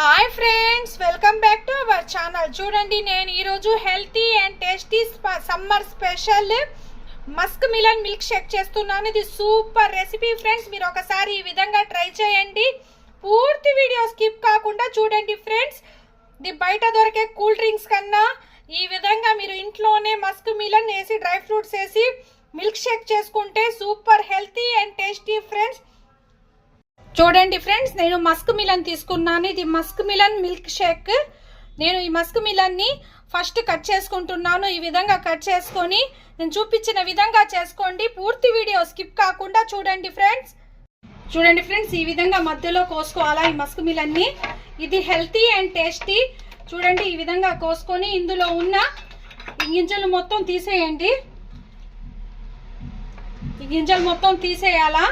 Hi friends, welcome back to our channel. చూడండి, నేను ఈరోజు healthy and tasty summer special Musk melon milk Sheikh చేస్తున్నాను. ఇది సూపర్ రెసిపీ ఫ్రెండ్స్. మీరు ఒకసారి ఈ విధంగా ట్రై చేయండి. పూర్తి వీడియో స్కిప్ కాకుండా చూడండి ఫ్రెండ్స్. ఇది బయట దొరికే కూల్ డ్రింక్స్ కన్నా ఈ విధంగా మీరు ఇంట్లోనే మస్క్ మిలన్ వేసి డ్రై ఫ్రూట్స్ వేసి మిల్క్ షేక్ చేసుకుంటే super healthy and tasty friends. చూడండి ఫ్రెండ్స్, నేను మస్క్ మిలన్ తీసుకున్నాను. ఇది మస్క్ మిలన్ మిల్క్ షేక్. నేను ఈ మస్క్ మిలన్ని ఫస్ట్ కట్ చేసుకుంటున్నాను. ఈ విధంగా కట్ చేసుకొని నేను చూపించిన విధంగా చేసుకోండి. పూర్తి వీడియో స్కిప్ కాకుండా చూడండి ఫ్రెండ్స్. చూడండి ఫ్రెండ్స్, ఈ విధంగా మధ్యలో కోసుకోవాలా ఈ మస్క్ మిలన్ని. ఇది హెల్తీ అండ్ టేస్టీ. చూడండి, ఈ విధంగా కోసుకొని ఇందులో ఉన్న గింజలు మొత్తం తీసేయండి. ఈ గింజలు మొత్తం తీసేయాలా.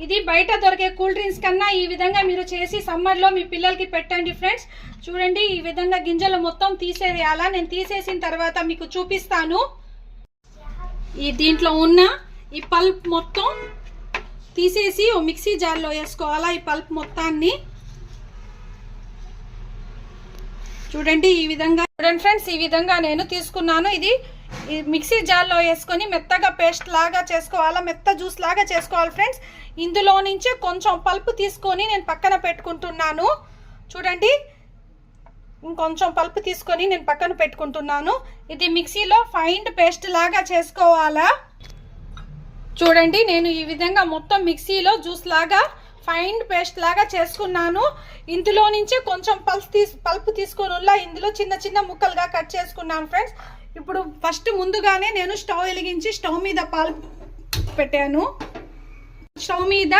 ఇది బయట దొరికే కూల్ డ్రింక్స్ కన్నా ఈ విధంగా మీరు చేసి సమ్మర్లో మీ పిల్లలకి పెట్టండి ఫ్రెండ్స్. చూడండి, ఈ విధంగా గింజలు మొత్తం తీసేయాలా. నేను తీసేసిన తర్వాత మీకు చూపిస్తాను. దీంట్లో ఉన్న ఈ పల్ప్ మొత్తం తీసేసి ఓ మిక్సీ జార్లో వేసుకోవాలా. ఈ పల్ప్ మొత్తాన్ని చూడండి, ఈ విధంగా చూడండి ఫ్రెండ్స్. ఈ విధంగా నేను తీసుకున్నాను. ఇది మిక్సీ జార్లో వేసుకొని మెత్తగా పేస్ట్ లాగా చేసుకోవాలా, మెత్త జ్యూస్ లాగా చేసుకోవాలి ఫ్రెండ్స్. ఇందులో నుంచి కొంచెం పల్పు తీసుకొని నేను పక్కన పెట్టుకుంటున్నాను. చూడండి, ఇంకొంచెం పల్పు తీసుకొని నేను పక్కన పెట్టుకుంటున్నాను. ఇది మిక్సీలో ఫైన్ పేస్ట్ లాగా చేసుకోవాలా. చూడండి, నేను ఈ విధంగా మొత్తం మిక్సీలో జ్యూస్ లాగా ఫైన్ పేస్ట్ లాగా చేసుకున్నాను. ఇందులో నుంచి కొంచెం పల్పు తీసుకొని ఇందులో చిన్న చిన్న ముక్కలుగా కట్ చేసుకున్నాను ఫ్రెండ్స్. ఇప్పుడు ఫస్ట్ ముందుగానే నేను స్టవ్ వెలిగించి స్టవ్ మీద పాలు పెట్టాను. స్టవ్ మీద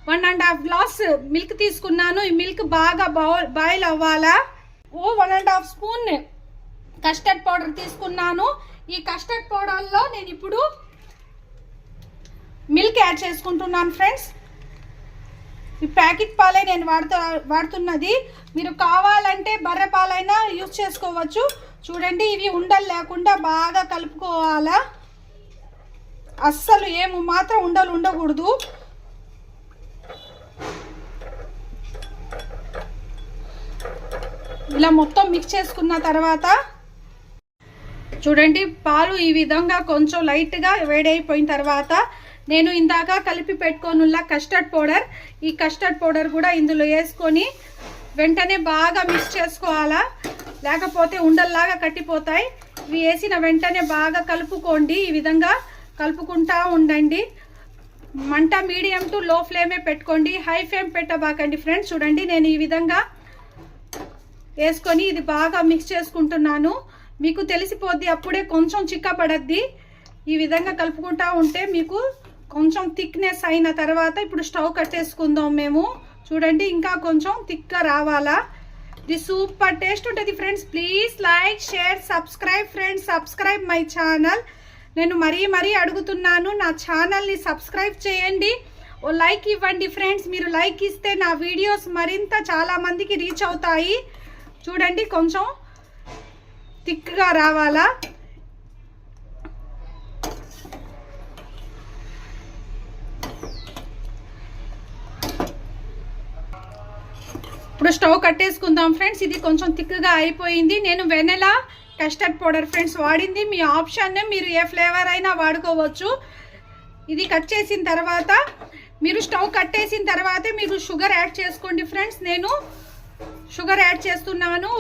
1.5 గ్లాస్ మిల్క్ తీసుకున్నాను. ఈ మిల్క్ బాగా బాయిల్ అవ్వాలా. 1.5 స్పూన్ కస్టర్డ్ పౌడర్ తీసుకున్నాను. ఈ కస్టర్డ్ పౌడర్లో నేను ఇప్పుడు మిల్క్ యాడ్ చేసుకుంటున్నాను ఫ్రెండ్స్. ఈ ప్యాకెట్ పాలే నేను వాడుతున్నది. మీరు కావాలంటే బర్రె పాలైనా యూజ్ చేసుకోవచ్చు. చూడండి, ఇవి ఉండలు లేకుండా బాగా కలుపుకోవాలా. అస్సలు ఏమి మాత్రం ఉండలు ఉండకూడదు. ఇలా మొత్తం మిక్స్ చేసుకున్న తర్వాత చూడండి, పాలు ఈ విధంగా కొంచెం లైట్గా వేడైపోయిన తర్వాత నేను ఇందాక కలిపి పెట్టుకోనున్న కస్టర్డ్ పౌడర్, ఈ కస్టర్డ్ పౌడర్ కూడా ఇందులో వేసుకొని వెంటనే బాగా మిక్స్ చేసుకోవాలా, లేకపోతే ఉండల్లాగా కట్టిపోతాయి. ఇవి వేసిన వెంటనే బాగా కలుపుకోండి. ఈ విధంగా కలుపుకుంటా ఉండండి. మంట మీడియం టు లో ఫ్లేమే పెట్టుకోండి, హై ఫ్లేమ్ పెట్టబాకండి ఫ్రెండ్స్. చూడండి, నేను ఈ విధంగా వేసుకొని ఇది బాగా మిక్స్ చేసుకుంటున్నాను. మీకు తెలిసిపోద్ది, అప్పుడే కొంచెం చిక్కపడద్ది. ఈ విధంగా కలుపుకుంటా ఉంటే మీకు కొంచెం థిక్నెస్ అయిన తర్వాత ఇప్పుడు స్టవ్ కట్టేసుకుందాం మేము. చూడండి, ఇంకా కొంచెం థిక్గా రావాలా. ఇది సూపర్ టేస్ట్ ఉంటుంది friends. Please like, share, subscribe friends. Subscribe my channel. నేను మరీ అడుగుతున్నాను, నా ఛానల్ని సబ్స్క్రైబ్ చేయండి. ఓ లైక్ ఇవ్వండి ఫ్రెండ్స్. మీరు లైక్ ఇస్తే నా వీడియోస్ మరింత చాలా మందికి రీచ్ అవుతాయి. చూడండి, కొంచెం థిక్గా రావాలా. ఇప్పుడు స్టవ్ కట్టేసుకుందాం ఫ్రెండ్స్. ఇది కొంచెం థిక్గా అయిపోయింది. నేను వెనెలా కస్టర్డ్ పౌడర్ ఫ్రెండ్స్ వాడింది. మీ ఆప్షన్, మీరు ఏ ఫ్లేవర్ అయినా వాడుకోవచ్చు. ఇది కట్ చేసిన తర్వాత మీరు స్టవ్ కట్టేసిన తర్వాతే మీరు షుగర్ యాడ్ చేసుకోండి ఫ్రెండ్స్. నేను షుగర్ యాడ్ చేస్తున్నాను.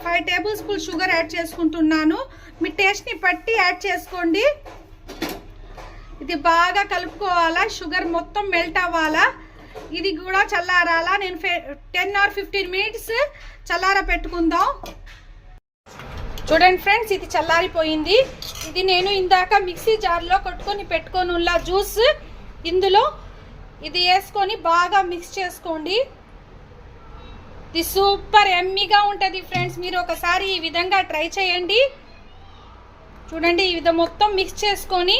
5 టేబుల్ స్పూన్ షుగర్ యాడ్ చేసుకుంటున్నాను. మీ టేస్ట్ని బట్టి యాడ్ చేసుకోండి. ఇది బాగా కలుపుకోవాలా. షుగర్ మొత్తం మెల్ట్ అవ్వాలా. ఇది కూడా చల్లారాలా. నేను 10 or 15 మినిట్స్ చల్లార పెట్టుకుందాం. చూడండి ఫ్రెండ్స్, ఇది చల్లారిపోయింది. ఇది నేను ఇందాక మిక్సీ జార్లో పెట్టుకొని ఉన్న జ్యూస్ ఇందులో ఇది వేసుకొని బాగా మిక్స్ చేసుకోండి. ఇది సూపర్ ఎమ్మీగా ఉంటుంది ఫ్రెండ్స్. మీరు ఒకసారి ఈ విధంగా ట్రై చేయండి. చూడండి, ఈ విధంగా మొత్తం మిక్స్ చేసుకొని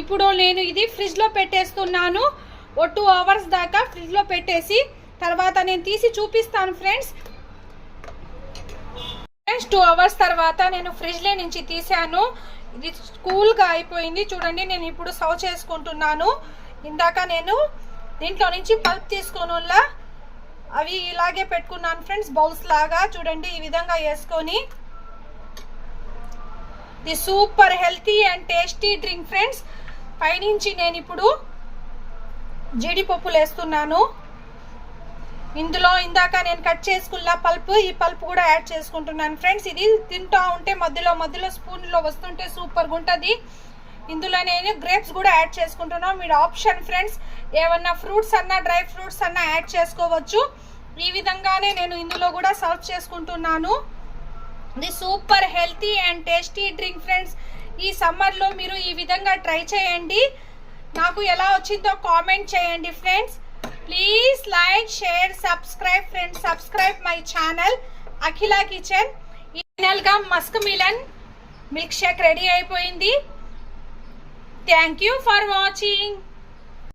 ఇప్పుడు నేను ఇది ఫ్రిడ్జ్లో పెట్టేస్తున్నాను. ఓ 2 అవర్స్ దాకా ఫ్రిడ్జ్లో పెట్టేసి తర్వాత నేను తీసి చూపిస్తాను ఫ్రెండ్స్. 2 అవర్స్ తర్వాత నేను ఫ్రిడ్జ్లో నుంచి తీసాను. ఇది కూల్గా అయిపోయింది. చూడండి, నేను ఇప్పుడు సర్వ్ చేసుకుంటున్నాను. ఇందాక నేను దీంట్లో నుంచి పల్ప్ తీసుకొని అవి ఇలాగే పెట్టుకున్నాను ఫ్రెండ్స్, బౌల్స్ లాగా చూడండి ఈ విధంగా వేసుకొని. ఇది super healthy and tasty drink friends. పైనుంచి నేను ఇప్పుడు జీడిపప్పులు వేస్తున్నాను. ఇందులో ఇందాక నేను కట్ చేసుకున్న పల్పు, ఈ పల్పు కూడా యాడ్ చేసుకుంటున్నాను ఫ్రెండ్స్. ఇది తింటా ఉంటే మధ్యలో స్పూన్లో వస్తుంటే సూపర్గా ఉంటుంది. ఇందులో నేను గ్రేప్స్ కూడా యాడ్ చేసుకుంటున్నాను. మీరు ఆప్షన్ ఫ్రెండ్స్, ఏమన్నా ఫ్రూట్స్ అన్నా డ్రై ఫ్రూట్స్ అన్నా యాడ్ చేసుకోవచ్చు. ఈ విధంగానే నేను ఇందులో కూడా సర్వ్ చేసుకుంటున్నాను. ఇది super healthy and tasty drink friends. ఈ సమ్మర్లో మీరు ఈ విధంగా ట్రై చేయండి. నాకు ఎలా వచ్చిందో కామెంట్ చేయండి friends. Please like, share, subscribe friends. Subscribe my channel Akhila kitchen. ఫైనల్గా musk melon milk shake ready అయిపోయింది. Thank you for watching.